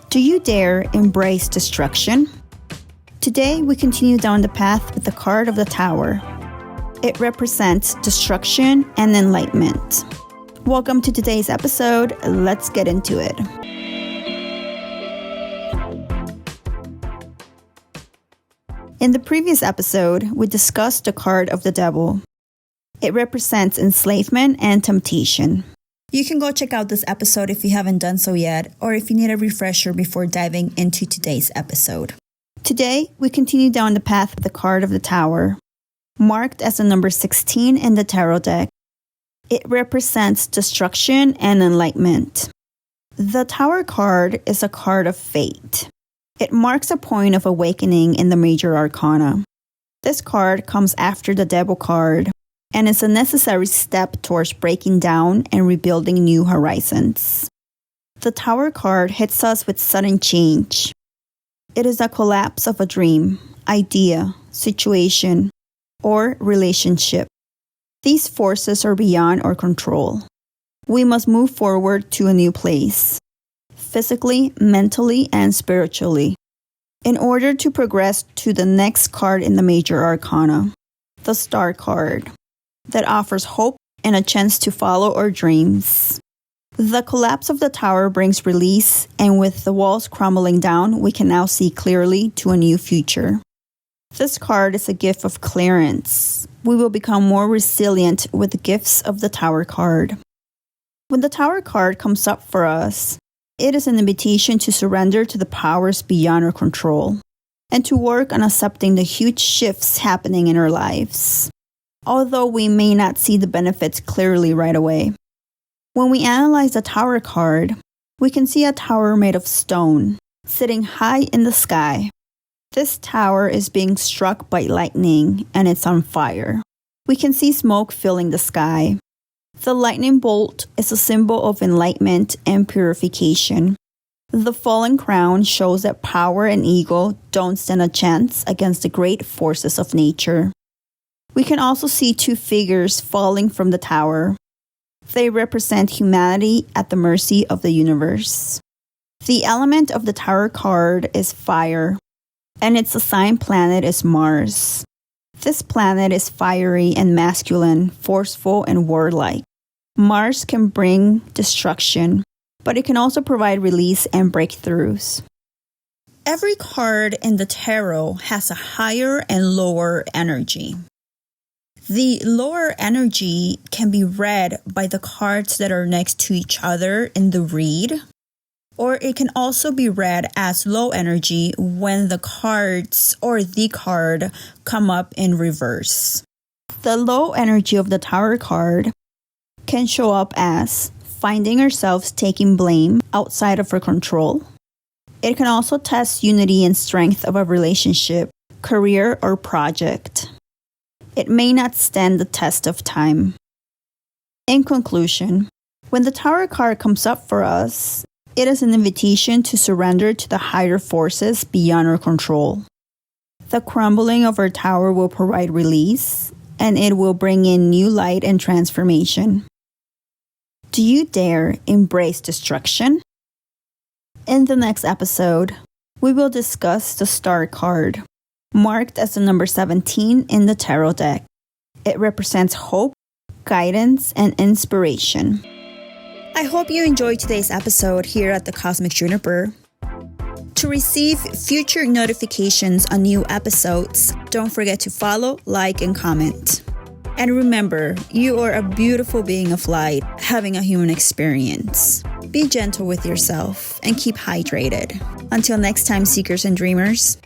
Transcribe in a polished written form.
Do you dare embrace destruction? Today, we continue down the path with the card of the Tower. It represents destruction and enlightenment. Welcome to today's episode. Let's get into it. In the previous episode, we discussed the card of the Devil. It represents enslavement and temptation. You can go check out this episode if you haven't done so yet, or if you need a refresher before diving into today's episode. Today, we continue down the path with the card of the Tower, marked as the number 16 in the tarot deck. It represents destruction and enlightenment. The Tower card is a card of fate. It marks a point of awakening in the major arcana. This card comes after the Devil card, and is a necessary step towards breaking down and rebuilding new horizons. The Tower card hits us with sudden change. It is a collapse of a dream, idea, situation, or relationship. These forces are beyond our control. We must move forward to a new place, physically, mentally, and spiritually, in order to progress to the next card in the major arcana, the Star card, that offers hope and a chance to follow our dreams. The collapse of the Tower brings release, and with the walls crumbling down, we can now see clearly to a new future. This card is a gift of clearance. We will become more resilient with the gifts of the Tower card. When the Tower card comes up for us, it is an invitation to surrender to the powers beyond our control, and to work on accepting the huge shifts happening in our lives, although we may not see the benefits clearly right away. When we analyze the Tower card, we can see a tower made of stone, sitting high in the sky. This tower is being struck by lightning, and it's on fire. We can see smoke filling the sky. The lightning bolt is a symbol of enlightenment and purification. The fallen crown shows that power and ego don't stand a chance against the great forces of nature. We can also see two figures falling from the tower. They represent humanity at the mercy of the universe. The element of the Tower card is fire, and its assigned planet is Mars. This planet is fiery and masculine, forceful and warlike. Mars can bring destruction, but it can also provide release and breakthroughs. Every card in the tarot has a higher and lower energy. The lower energy can be read by the cards that are next to each other in the read, or it can also be read as low energy when the cards or the card come up in reverse. The low energy of the Tower card can show up as finding ourselves taking blame outside of our control. It can also test unity and strength of a relationship, career, or project. It may not stand the test of time. In conclusion, when the Tower card comes up for us, it is an invitation to surrender to the higher forces beyond our control. The crumbling of our tower will provide release, and it will bring in new light and transformation. Do you dare embrace destruction? In the next episode, we will discuss the Star card, marked as the number 17 in the tarot deck. It represents hope, guidance, and inspiration. I hope you enjoyed today's episode here at the Cosmic Juniper. To receive future notifications on new episodes, don't forget to follow, like, and comment. And remember, you are a beautiful being of light, having a human experience. Be gentle with yourself and keep hydrated. Until next time, seekers and dreamers.